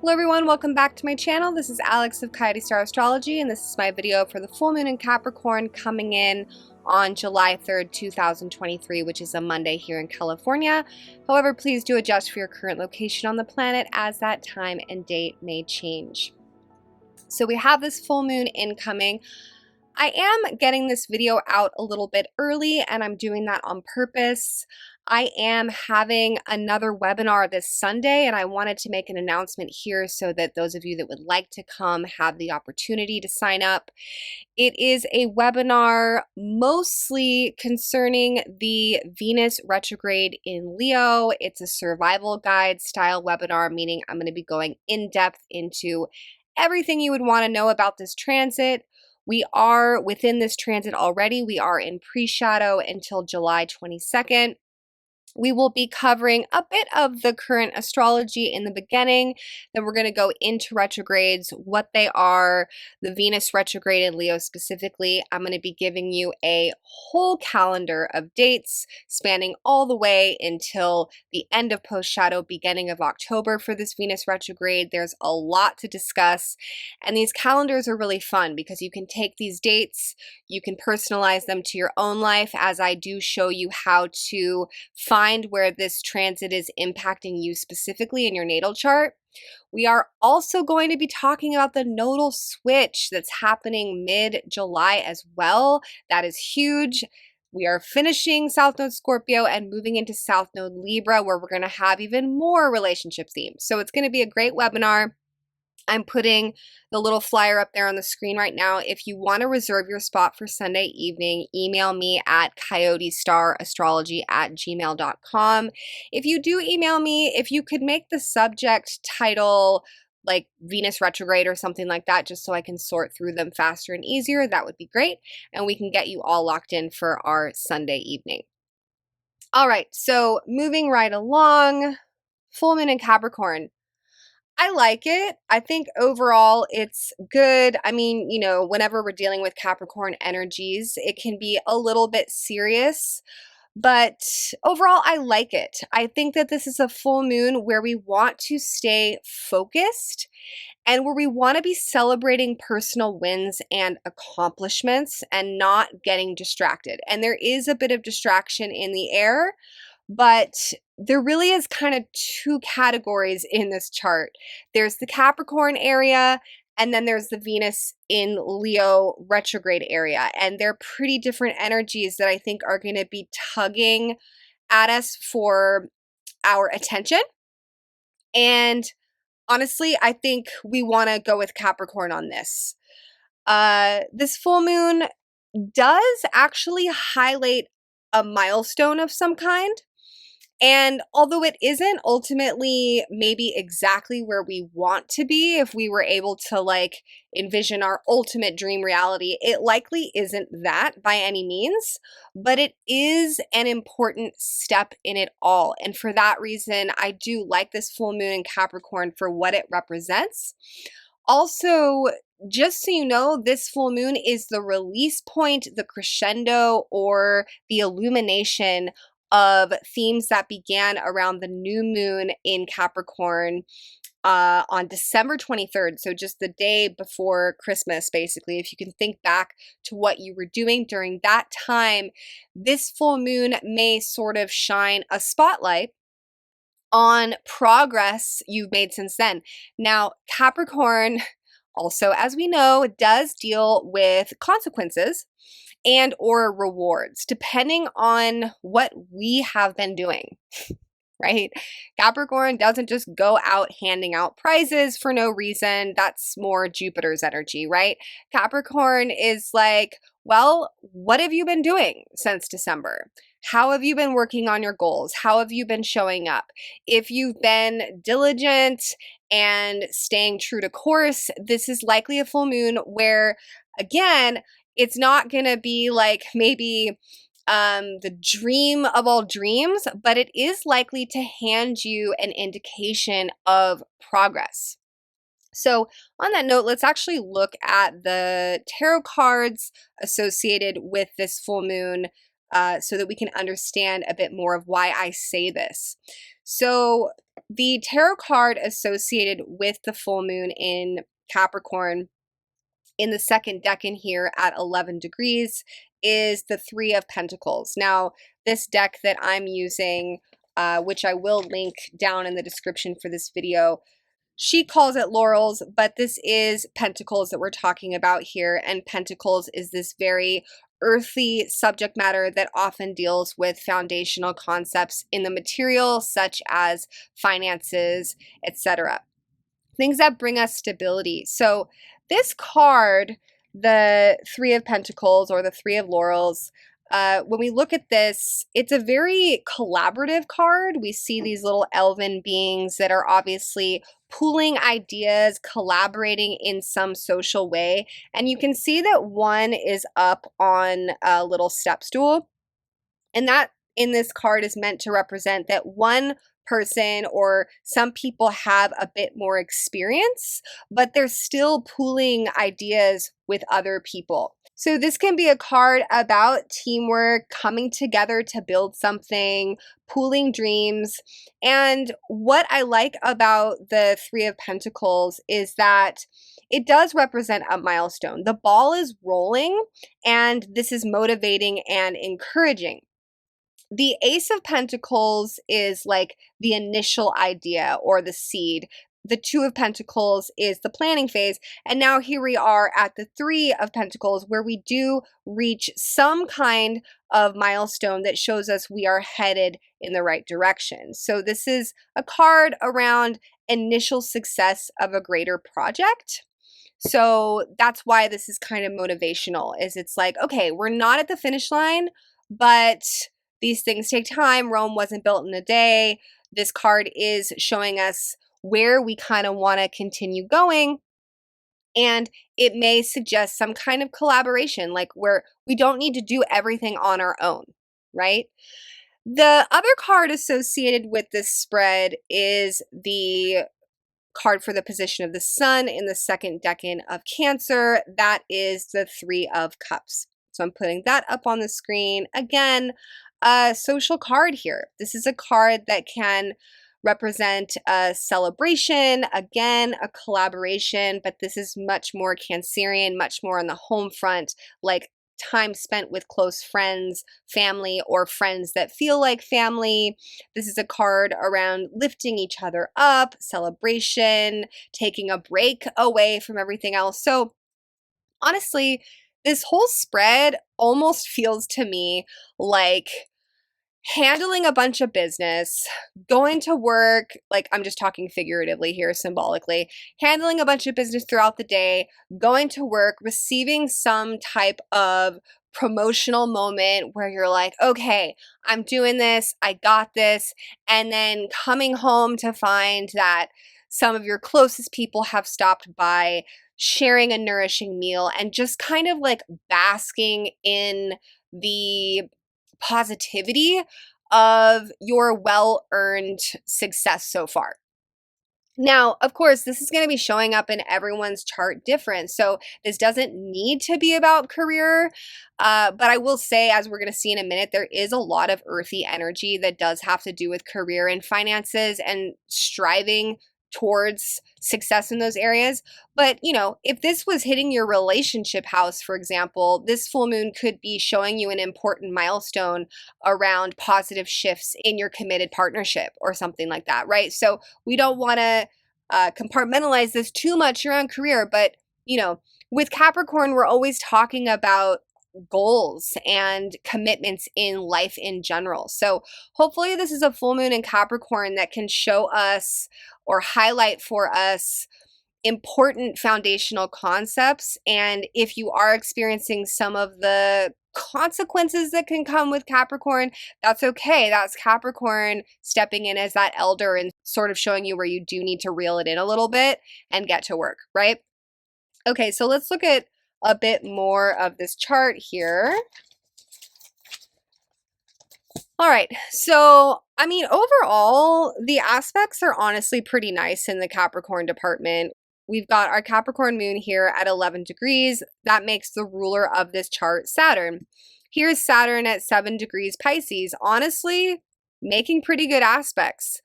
Hello everyone, welcome back to my channel. This is Alex of coyotestarastrology, and this is my video for the full moon in Capricorn coming in on July 3rd, 2023, which is a Monday here in California. However, please do adjust for your current location on the planet as that time and date may change. So we have this full moon incoming. I am getting this video out a little bit early, and I'm doing that on purpose. I am having another webinar this Sunday, and I wanted to make an announcement here so that those of you that would like to come have the opportunity to sign up. It is a webinar mostly concerning the Venus retrograde in Leo. It's a survival guide style webinar, meaning I'm going to be going in depth into everything you would want to know about this transit. We are within this transit already. We are in pre-shadow until July 22nd. We will be covering a bit of the current astrology in the beginning. Then we're going to go into retrogrades, what they are, the Venus retrograde in Leo specifically. I'm going to be giving you a whole calendar of dates spanning all the way until the end of post-shadow, beginning of October for this Venus retrograde. There's a lot to discuss, and these calendars are really fun because you can take these dates, you can personalize them to your own life, as I do show you how to find where this transit is impacting you specifically in your natal chart. We are also going to be talking about the nodal switch that's happening mid-July as well. That is huge. We are finishing South Node Scorpio and moving into South Node Libra, where we're going to have even more relationship themes. So it's going to be a great webinar. I'm putting the little flyer up there on the screen right now. If you want to reserve your spot for Sunday evening, email me at coyotestarastrology@gmail.com. If you do email me, if you could make the subject title like Venus retrograde or something like that, just so I can sort through them faster and easier, that would be great. And we can get you all locked in for our Sunday evening. All right, so moving right along, full moon in Capricorn. I like it. I think overall it's good. I mean, you know, whenever we're dealing with Capricorn energies, it can be a little bit serious, but overall I like it. I think that this is a full moon where we want to stay focused and where we want to be celebrating personal wins and accomplishments and not getting distracted. And there is a bit of distraction in the air, but there really is kind of two categories in this chart. There's the Capricorn area, and then there's the Venus in Leo retrograde area. And they're pretty different energies that I think are going to be tugging at us for our attention. And honestly, I think we want to go with Capricorn on this. This full moon does actually highlight a milestone of some kind. And although it isn't ultimately maybe exactly where we want to be, if we were able to like envision our ultimate dream reality, it likely isn't that by any means, but it is an important step in it all. And for that reason, I do like this full moon in Capricorn for what it represents. Also, just so you know, this full moon is the release point, the crescendo, or the illumination of themes that began around the new moon in Capricorn on December 23rd. So just the day before Christmas, basically. If you can think back to what you were doing during that time, this full moon may sort of shine a spotlight on progress you've made since then. Now, Capricorn also, as we know, does deal with consequences and or rewards, depending on what we have been doing, right? Capricorn doesn't just go out handing out prizes for no reason. That's more Jupiter's energy, right? Capricorn is like, well, what have you been doing since December? How have you been working on your goals? How have you been showing up? If you've been diligent and staying true to course, this is likely a full moon where, again, it's not going to be like maybe the dream of all dreams, but it is likely to hand you an indication of progress. So on that note, let's actually look at the tarot cards associated with this full moon so that we can understand a bit more of why I say this. So the tarot card associated with the full moon in Capricorn in the second decan here at 11 degrees is the Three of Pentacles. Now, this deck that I'm using, which I will link down in the description for this video, she calls it laurels, but this is pentacles that we're talking about here. And pentacles is this very earthy subject matter that often deals with foundational concepts in the material, such as finances, etc. Things that bring us stability. So this card, the Three of Pentacles or the Three of Laurels, when we look at this, it's a very collaborative card. We see these little elven beings that are obviously pooling ideas, collaborating in some social way. And you can see that one is up on a little step stool. And that in this card is meant to represent that one person or some people have a bit more experience, but they're still pooling ideas with other people. So this can be a card about teamwork, coming together to build something, pooling dreams. And what I like about the Three of Pentacles is that it does represent a milestone. The ball is rolling, and this is motivating and encouraging. The Ace of Pentacles is like the initial idea or the seed. The Two of Pentacles is the planning phase. And now here we are at the Three of Pentacles, where we do reach some kind of milestone that shows us we are headed in the right direction. So this is a card around initial success of a greater project. So that's why this is kind of motivational, is it's like, okay, we're not at the finish line, but these things take time. Rome wasn't built in a day. This card is showing us where we kind of want to continue going. And it may suggest some kind of collaboration, like where we don't need to do everything on our own, right? The other card associated with this spread is the card for the position of the sun in the second decan of Cancer. That is the Three of Cups. So I'm putting that up on the screen. Again, a social card here. This is a card that can represent a celebration, again, a collaboration, but this is much more Cancerian, much more on the home front, like time spent with close friends, family, or friends that feel like family. This is a card around lifting each other up, celebration, taking a break away from everything else. So honestly, this whole spread almost feels to me like handling a bunch of business, going to work, like I'm just talking figuratively here, symbolically, handling a bunch of business throughout the day, going to work, receiving some type of promotional moment where you're like, okay, I'm doing this, I got this, and then coming home to find that some of your closest people have stopped by, sharing a nourishing meal, and just kind of like basking in the positivity of your well-earned success so far. Now, of course, this is going to be showing up in everyone's chart different. So this doesn't need to be about career. But I will say, as we're going to see in a minute, there is a lot of earthy energy that does have to do with career and finances and striving towards success in those areas. But, you know, if this was hitting your relationship house, for example, this full moon could be showing you an important milestone around positive shifts in your committed partnership or something like that, right? So we don't want to compartmentalize this too much around career, but, you know, with Capricorn, we're always talking about goals and commitments in life in general. So hopefully this is a full moon in Capricorn that can show us or highlight for us important foundational concepts. And if you are experiencing some of the consequences that can come with Capricorn, that's okay. That's Capricorn stepping in as that elder and sort of showing you where you do need to reel it in a little bit and get to work, right? Okay, so let's look at a bit more of this chart here. All right, so I mean, overall, the aspects are honestly pretty nice in the Capricorn department. We've got our Capricorn moon here at 11 degrees. That makes the ruler of this chart Saturn. Here's Saturn at 7 degrees Pisces. Honestly, making pretty good aspects.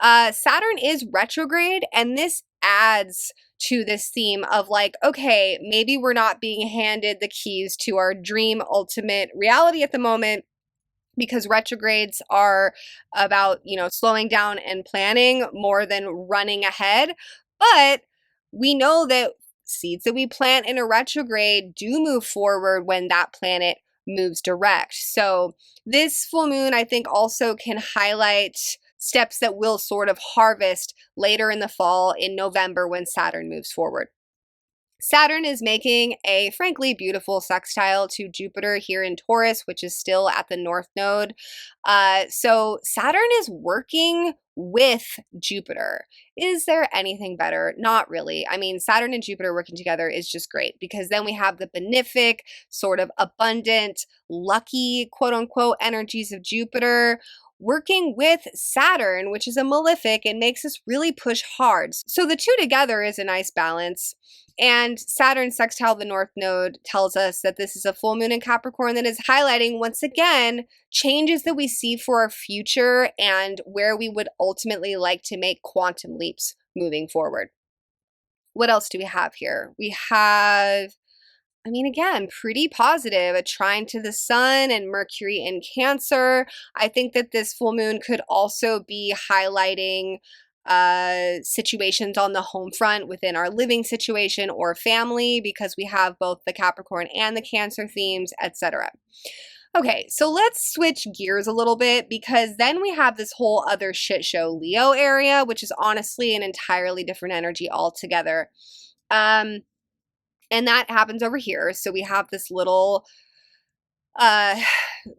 Saturn is retrograde, and this adds to this theme of like, okay, maybe we're not being handed the keys to our dream ultimate reality at the moment, because retrogrades are about, slowing down and planning more than running ahead. But we know that seeds that we plant in a retrograde do move forward when that planet moves direct. So this full moon, I think, also can highlight steps that we'll sort of harvest later in the fall in November when Saturn moves forward. Saturn is making a frankly beautiful sextile to Jupiter here in Taurus, which is still at the North Node. So Saturn is working with Jupiter. Is there anything better? Not really. I mean, Saturn and Jupiter working together is just great, because then we have the benefic, sort of abundant, lucky, quote unquote, energies of Jupiter working with Saturn, which is a malefic, and makes us really push hard. So the two together is a nice balance. And Saturn sextile the North Node tells us that this is a full moon in Capricorn that is highlighting, once again, changes that we see for our future and where we would ultimately like to make quantum leaps moving forward. What else do we have here? We have, again, pretty positive, a trine to the sun and Mercury in Cancer. I think that this full moon could also be highlighting situations on the home front within our living situation or family, because we have both the Capricorn and the Cancer themes, etc. Okay, so let's switch gears a little bit, because then we have this whole other shit show Leo area, which is honestly an entirely different energy altogether. And that happens over here. So we have this little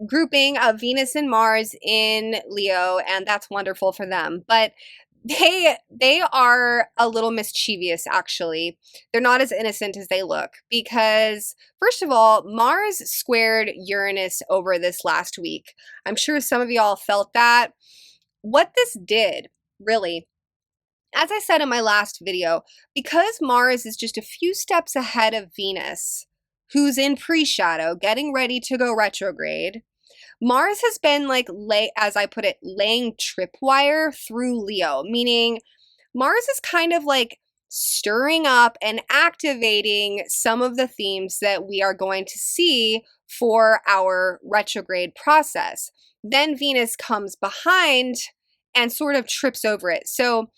grouping of Venus and Mars in Leo, and that's wonderful for them. But they are a little mischievous, actually. They're not as innocent as they look, because first of all, Mars squared Uranus over this last week. I'm sure some of y'all felt that. What this did, really, as I said in my last video, because Mars is just a few steps ahead of Venus, who's in pre-shadow, getting ready to go retrograde, Mars has been like, as I put it, laying tripwire through Leo, meaning Mars is kind of like stirring up and activating some of the themes that we are going to see for our retrograde process. Then Venus comes behind and sort of trips over it. So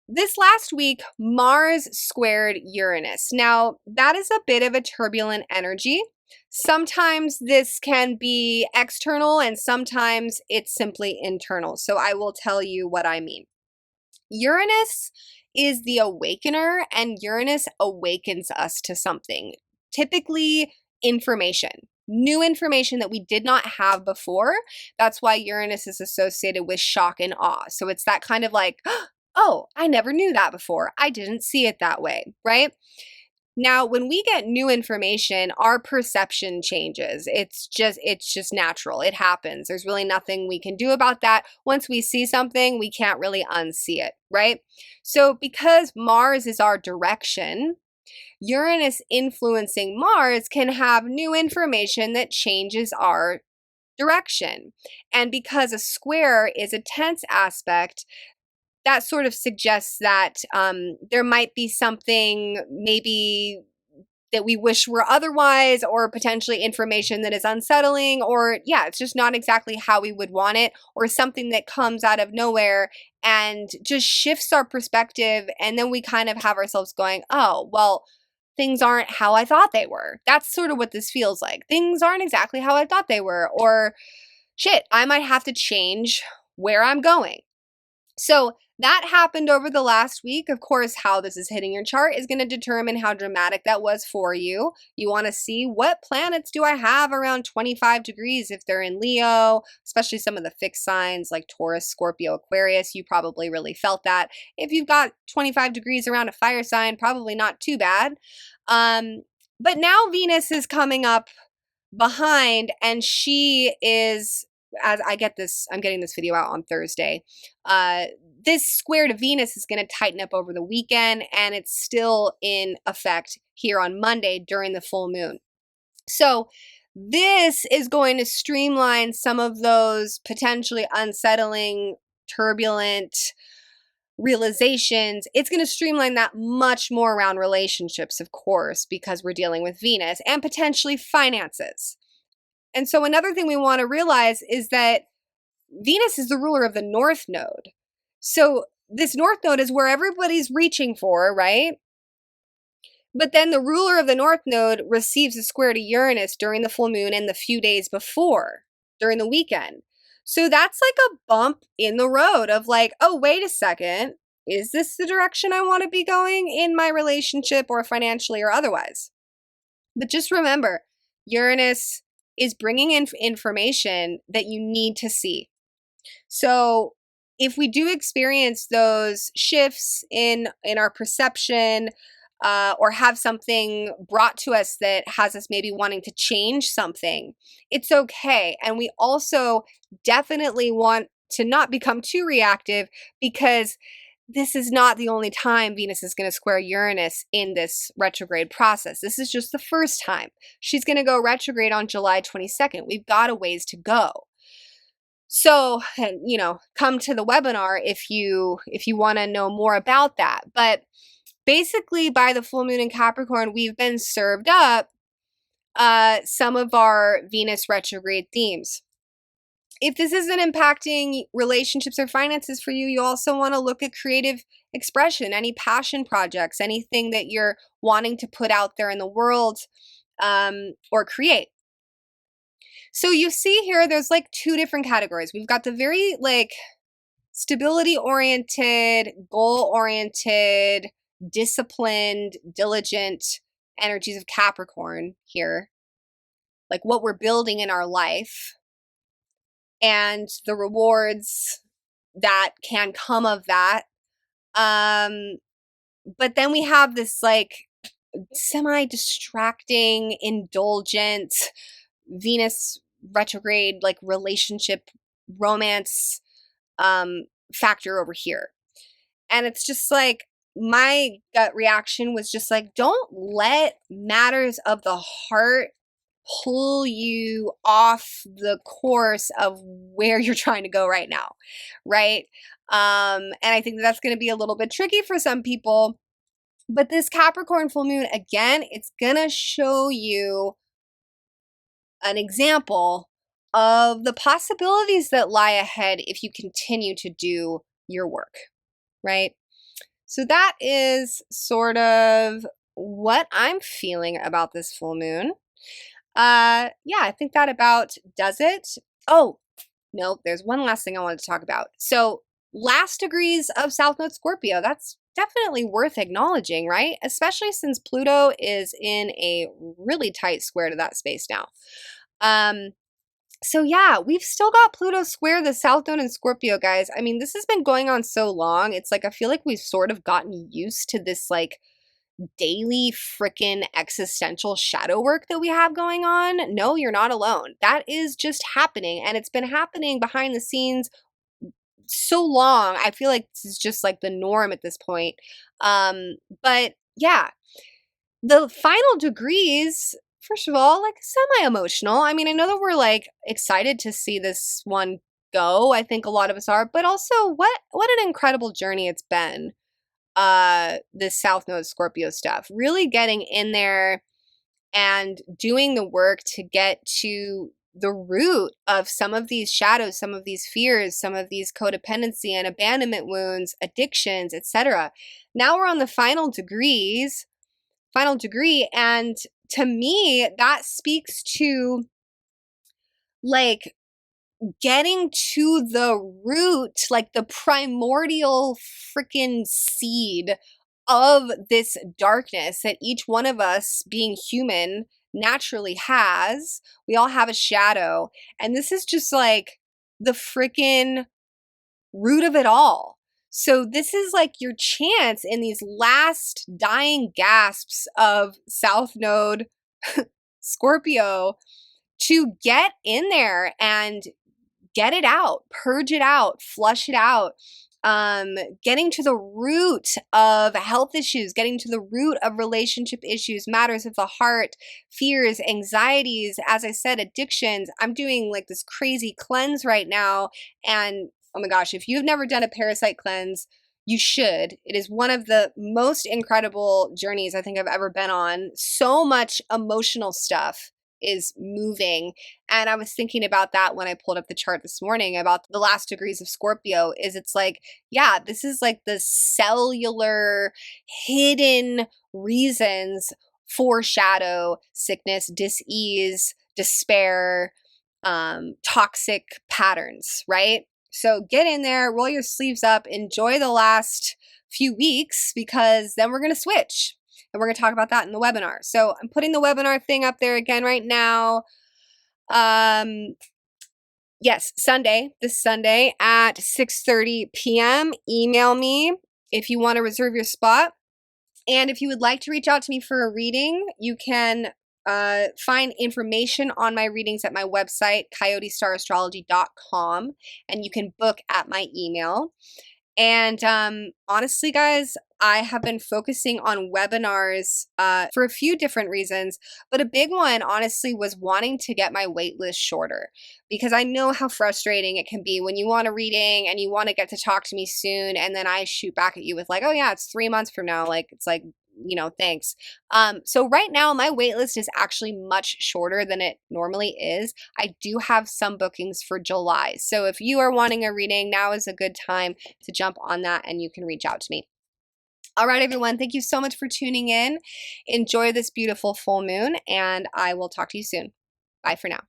this last week, Mars squared Uranus. Now, that is a bit of a turbulent energy. Sometimes this can be external and sometimes it's simply internal. So I will tell you what I mean. Uranus is the awakener, and Uranus awakens us to something, typically information. New information that we did not have before. That's why Uranus is associated with shock and awe. So it's that kind of like, oh, I never knew that before. I didn't see it that way, right? Now, when we get new information, our perception changes. It's just natural. It happens. There's really nothing we can do about that. Once we see something, we can't really unsee it, right? So because Mars is our direction, Uranus influencing Mars can have new information that changes our direction. And because a square is a tense aspect, that sort of suggests that there might be something maybe that we wish were otherwise, or potentially information that is unsettling, or it's just not exactly how we would want it, or something that comes out of nowhere and just shifts our perspective, and then we kind of have ourselves going, oh, well, things aren't how I thought they were. That's sort of what this feels like. Things aren't exactly how I thought they were, or shit, I might have to change where I'm going. So that happened over the last week. Of course, how this is hitting your chart is going to determine how dramatic that was for you. You want to see what planets do I have around 25 degrees if they're in Leo, especially some of the fixed signs like Taurus, Scorpio, Aquarius. You probably really felt that. If you've got 25 degrees around a fire sign, probably not too bad. But now Venus is coming up behind, and she is, as I'm getting this video out on Thursday. This square to Venus is going to tighten up over the weekend, and it's still in effect here on Monday during the full moon. So this is going to streamline some of those potentially unsettling turbulent realizations. It's going to streamline that much more around relationships, of course, because we're dealing with Venus, and potentially finances. And so another thing we want to realize is that Venus is the ruler of the North Node. So this North Node is where everybody's reaching for, right? But then the ruler of the North Node receives a square to Uranus during the full moon and the few days before, during the weekend. So that's like a bump in the road of like, oh, wait a second. Is this the direction I want to be going in my relationship or financially or otherwise? But just remember, Uranus is bringing in information that you need to see. So if we do experience those shifts in our perception, or have something brought to us that has us maybe wanting to change something, it's okay. And we also definitely want to not become too reactive, because this is not the only time Venus is going to square Uranus in this retrograde process. This is just the first time. She's going to go retrograde on July 22nd. We've got a ways to go. So, you know, come to the webinar if you want to know more about that. But basically, by the full moon in Capricorn, we've been served up some of our Venus retrograde themes. If this isn't impacting relationships or finances for you, you also want to look at creative expression, any passion projects, anything that you're wanting to put out there in the world, or create. So you see here, there's like two different categories. We've got the very like stability-oriented, goal-oriented, disciplined, diligent energies of Capricorn here, like what we're building in our life and the rewards that can come of that. But then we have this like semi-distracting, indulgent Venus retrograde, like relationship, romance factor over here. And it's just like, my gut reaction was just like, don't let matters of the heart pull you off the course of where you're trying to go right now, right? And I think that's going to be a little bit tricky for some people. But this Capricorn full moon, again, it's going to show you an example of the possibilities that lie ahead if you continue to do your work, right? So that is sort of what I'm feeling about this full moon. Yeah, I think that about does it. Oh, no, there's one last thing I wanted to talk about. So last degrees of South Node Scorpio, that's definitely worth acknowledging, right? Especially since Pluto is in a really tight square to that space now. So yeah, we've still got Pluto square the South Node in Scorpio, guys. I mean, this has been going on so long. It's like, I feel like we've sort of gotten used to this like daily freaking existential shadow work that we have going on. No, you're not alone. That is just happening. And it's been happening behind the scenes so long. I feel like this is just like the norm at this point. But yeah, the final degrees, first of all, like semi-emotional. I mean, I know that we're like excited to see this one go. I think a lot of us are, but also what an incredible journey it's been. This South Node Scorpio stuff, really getting in there and doing the work to get to the root of some of these shadows, some of these fears, some of these codependency and abandonment wounds, addictions, etc. Now we're on the final degree, and to me that speaks to like getting to the root, like the primordial freaking seed of this darkness that each one of us being human naturally has. We all have a shadow, and this is just like the freaking root of it all. So this is like your chance in these last dying gasps of South Node Scorpio to get in there and get it out, purge it out, flush it out, getting to the root of health issues, getting to the root of relationship issues, matters of the heart, fears, anxieties, as I said, addictions. I'm doing like this crazy cleanse right now, and Oh my gosh, if you've never done a parasite cleanse, you should. It is one of the most incredible journeys I think I've ever been on. So much emotional stuff is moving. And I was thinking about that when I pulled up the chart this morning about the last degrees of Scorpio is it's like, yeah, this is like the cellular hidden reasons for shadow, sickness, dis-ease, despair, toxic patterns, right? So get in there, roll your sleeves up, enjoy the last few weeks because then we're going to switch. And we're going to talk about that in the webinar. So I'm putting the webinar thing up there again right now. Yes, this Sunday at 6:30 p.m. Email me if you want to reserve your spot. And if you would like to reach out to me for a reading, you can find information on my readings at my website, coyotestarastrology.com, and you can book at my email. And honestly, guys, I have been focusing on webinars for a few different reasons, but a big one, honestly, was wanting to get my wait list shorter because I know how frustrating it can be when you want a reading and you want to get to talk to me soon, and then I shoot back at you with like, oh yeah, it's 3 months from now. Like, it's like, thanks. So right now my wait list is actually much shorter than it normally is. I do have some bookings for July. So if you are wanting a reading, now is a good time to jump on that and you can reach out to me. All right, everyone. Thank you so much for tuning in. Enjoy this beautiful full moon and I will talk to you soon. Bye for now.